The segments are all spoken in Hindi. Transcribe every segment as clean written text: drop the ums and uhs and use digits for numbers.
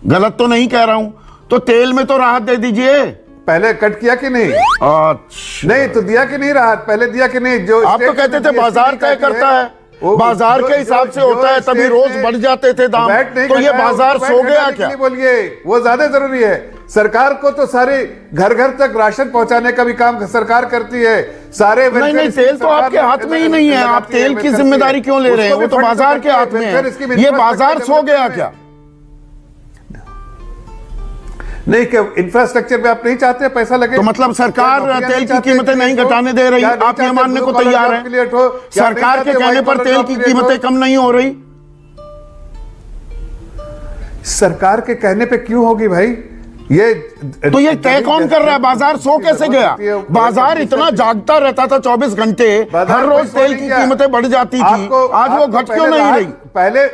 गलत तो नहीं कह रहा हूं, तो तेल में तो राहत दे दीजिए। पहले कट किया कि नहीं? अच्छा, नहीं तो दिया कि नहीं राहत? पहले दिया कि नहीं? जो आप तो कहते थे बाजार तय करता है, बाजार के हिसाब से होता है, तभी रोज बढ़ जाते थे दाम। तो ये बाजार सो गया क्या? बोलिए, वो ज्यादा जरूरी है। सरकार को तो सारे घर घर तक राशन पहुंचाने का भी काम सरकार करती है। सारे नहीं, तेल तो आपके हाथ में ही नहीं है, आप तेल की जिम्मेदारी क्यों ले रहे हैं? वो तो बाजार के हाथ में है। ये बाजार सो गया क्या? नहीं, क्या इंफ्रास्ट्रक्चर पे आप नहीं चाहते पैसा लगे? तो मतलब सरकार तेल की कीमतें नहीं घटाने दे रही, आप ये मानने को तैयार हैं? सरकार के कहने पर तेल की कीमतें कम नहीं हो रही? सरकार के कहने पे क्यों होगी भाई? ये तो ये तय कौन कर रहा है? बाजार सो कैसे गया? बाजार इतना जागता रहता था 24 घंटे, हर रोज तेल की कीमतें बढ़ जाती थी, आज वो घट क्यों नहीं रही? पहले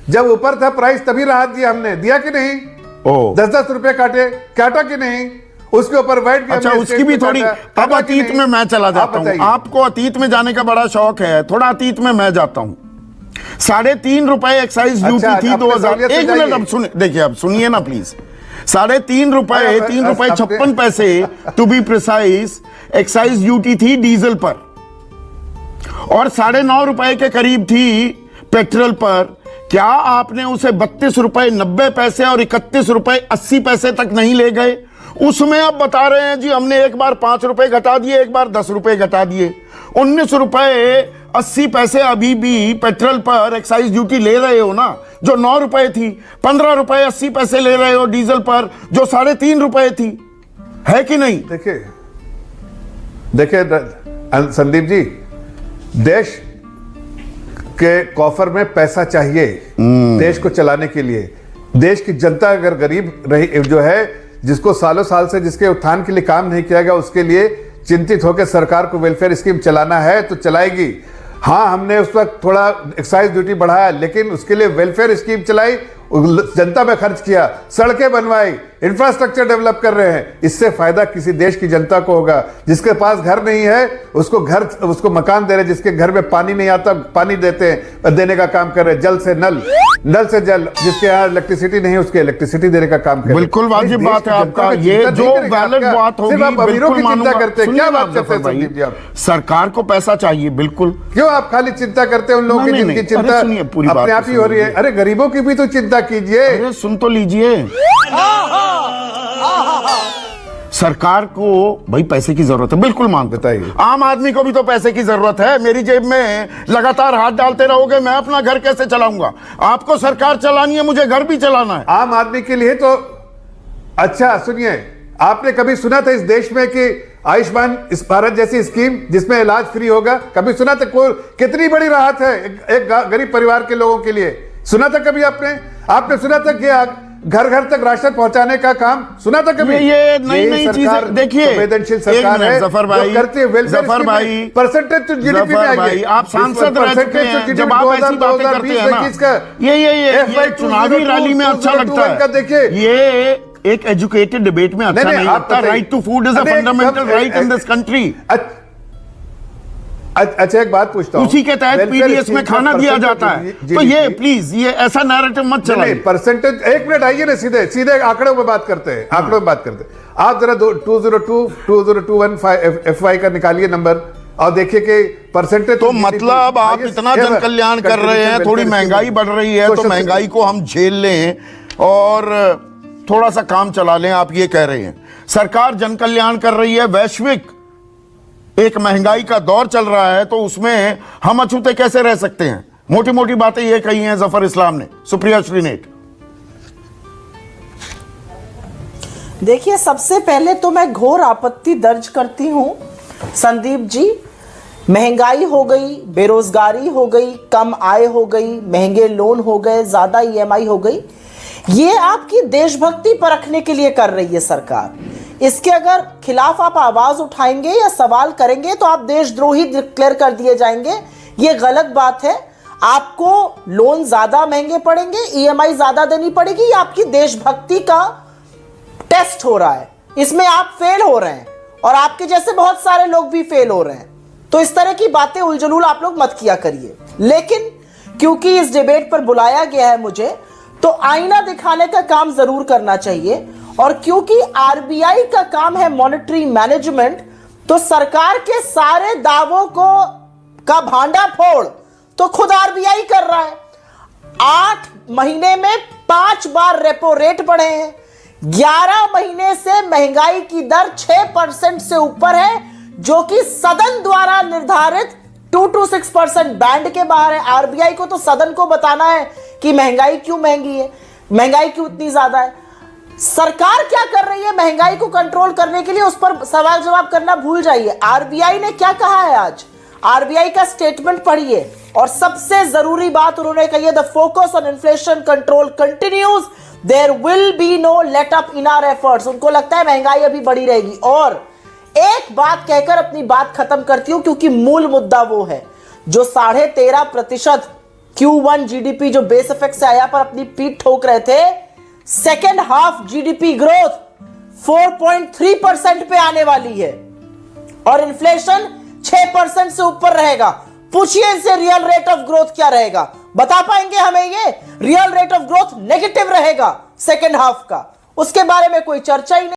जब ऊपर था प्राइस तभी राहत दिया हमने, दिया कि नहीं? 10-10 रुपए काटा कि नहीं? उसके ऊपर वैट भी। अच्छा, उसकी भी थोड़ी। अब अतीत में मैं चला जाता हूं, आपको अतीत में जाने का बड़ा शौक है, थोड़ा अतीत में मैं जाता हूं। 3.5 रुपए एक्साइज ड्यूटी थी 2000। एक मिनट, अब सुनिए, देखिए, अब सुनिए ना प्लीज। 3.5 रुपए, 3 रुपए 56 पैसे to be precise excise duty थी डीजल पर, और 9.5 रुपए के करीब थी पेट्रोल पर। क्या आपने उसे 32 रुपए 90 पैसे और 31 रुपए 80 पैसे तक नहीं ले गए? उसमें आप बता रहे हैं जी हमने एक बार 5 रुपए घटा दिए, एक बार 10 रुपए घटा दिए। 19 रुपए 80 पैसे अभी भी पेट्रोल पर एक्साइज ड्यूटी ले रहे हो ना, जो 9 रुपए थी। 15 रुपए 80 पैसे ले रहे हो डीजल पर, जो 3.5 रुपए थी, है कि नहीं? देखिए संदीप जी, देश के कॉफर में पैसा चाहिए देश को चलाने के लिए। देश की जनता अगर गरीब रही, जो है जिसको सालों साल से जिसके उत्थान के लिए काम नहीं किया गया, उसके लिए चिंतित होकर सरकार को वेलफेयर स्कीम चलाना है तो चलाएगी। हाँ, हमने उस वक्त थोड़ा एक्साइज ड्यूटी बढ़ाया, लेकिन उसके लिए वेलफेयर स्कीम चलाई, जनता में खर्च किया, सड़कें बनवाई, इंफ्रास्ट्रक्चर डेवलप कर रहे हैं। इससे फायदा किसी देश की जनता को होगा। जिसके पास घर नहीं है उसको मकान दे रहे, जिसके घर में पानी नहीं आता पानी देने का काम कर रहे, जल से नल, नल से जल, जिसके यहाँ इलेक्ट्रिसिटी नहीं है उसके इलेक्ट्रिसिटी देने का काम कर रहे। बिल्कुल वाजिब बात है आपका, ये जो वैलिड बात होगी, अमीरों की चिंता करते हैं। क्या बात करते हैं संदीप जी आप? सरकार को पैसा चाहिए, बिल्कुल। क्यों आप खाली चिंता करते हैं उन लोगों की जिनकी चिंता अपने आप ही हो रही है? अरे गरीबों की भी तो चिंता कीजिए। अरे सुन तो लीजिए, सरकार को भाई पैसे की जरूरत है, बिल्कुल मानते। बताइए, आम आदमी को भी तो पैसे की जरूरत है। मेरी जेब में लगातार हाथ डालते रहोगे, मैं अपना घर कैसे चलाऊंगा? आपको सरकार चलानी है, मुझे घर भी चलाना है। आम आदमी के लिए तो अच्छा। सुनिए, आपने कभी सुना था इस देश में कि आयुष्मान इस भारत जैसी स्कीम जिसमें इलाज फ्री होगा? कभी सुना था? कितनी बड़ी राहत है एक गरीब परिवार के लोगों के लिए। सुना था कभी आपने सुना था कि घर घर तक राशन पहुंचाने का काम सुना था कभी? ये नई चीजें देखिए, संवेदनशील सरकार है, जफर भाई, करती है। जफर भाई, परसेंटेज तो जीडीपी में आइए, आप सांसद रह चुके हैं, जब आप ऐसी बातें करते हैं ना, ये चुनावी रैली में अच्छा लगता है। देखिए, ये एक एजुकेटेड डिबेट में अच्छा नहीं लगता। Right to food is a fundamental right in this country. अच्छा, एक बात पूछता हूं, उसी के तहत पीडीएस में खाना दिया जाता है, तो ये प्लीज ये ऐसा नैरेटिव मत चलाइए। परसेंटेज, एक मिनट आइए ना, सीधे आंकड़ों में बात करते हैं। आंकड़ों में बात करते हैं। आप जरा 2021 FY का निकालिए नंबर और देखिए कि परसेंटेज। तो मतलब आप इतना जन कल्याण कर रहे हैं, थोड़ी महंगाई बढ़ रही है तो महंगाई को हम झेल लें और थोड़ा सा काम चला लें, आप ये कह रहे हैं। सरकार जन कल्याण कर रही है, वैश्विक एक महंगाई का दौर चल रहा है, तो उसमें हम अछूते कैसे रह सकते हैं? मोटी मोटी बातें ये कही हैं जफर इस्लाम ने। सुप्रिया श्रीनेट। देखिए, सबसे पहले तो मैं घोर आपत्ति दर्ज करती हूं संदीप जी। महंगाई हो गई, बेरोजगारी हो गई, कम आय हो गई, महंगे लोन हो गए, ज्यादा EMI हो गई, ये आपकी देशभक्ति परखने के लिए कर रही है सरकार। इसके अगर खिलाफ आप आवाज उठाएंगे या सवाल करेंगे तो आप देशद्रोही डिक्लेयर कर दिए जाएंगे। ये गलत बात है। आपको लोन ज्यादा महंगे पड़ेंगे, EMI ज्यादा देनी पड़ेगी, ये आपकी देशभक्ति का टेस्ट हो रहा है। इसमें आप फेल हो रहे हैं और आपके जैसे बहुत सारे लोग भी फेल हो रहे हैं। तो इस तरह की बातें उलझुल आप लोग मत किया करिए। लेकिन क्योंकि इस डिबेट पर बुलाया गया है मुझे, तो आईना दिखाने का काम जरूर करना चाहिए। और क्योंकि आरबीआई का काम है मॉनेटरी मैनेजमेंट, तो सरकार के सारे दावों का भांडा फोड़ तो खुद आरबीआई कर रहा है। 8 महीने में 5 बार रेपो रेट बढ़े हैं। 11 महीने से महंगाई की दर 6% से ऊपर है, जो कि सदन द्वारा निर्धारित 2 to 6% बैंड के बाहर है। आरबीआई को तो सदन को बताना है कि महंगाई क्यों महंगी है, महंगाई क्यों इतनी ज्यादा है। सरकार क्या कर रही है महंगाई को कंट्रोल करने के लिए, उस पर सवाल जवाब करना भूल जाइए। आरबीआई ने क्या कहा है आज, आरबीआई का स्टेटमेंट पढ़िए, और सबसे जरूरी बात उन्होंने कही है, the focus on inflation control continues, there will be no let up in our efforts. उनको लगता है महंगाई अभी बढ़ी रहेगी। और एक बात कहकर अपनी बात खत्म करती हूं, क्योंकि मूल मुद्दा वो है जो 13.5% Q1 जीडीपी जो बेस इफेक्ट से आया पर अपनी पीठ ठोक रहे थे। सेकेंड हाफ जीडीपी ग्रोथ 4.3% पे आने वाली है और इन्फ्लेशन 6% से ऊपर रहेगा। पूछिए इनसे रियल रेट ऑफ ग्रोथ क्या रहेगा, बता पाएंगे हमें? ये real rate of growth negative रहेगा सेकेंड हाफ का, उसके बारे में कोई चर्चा ही नहीं।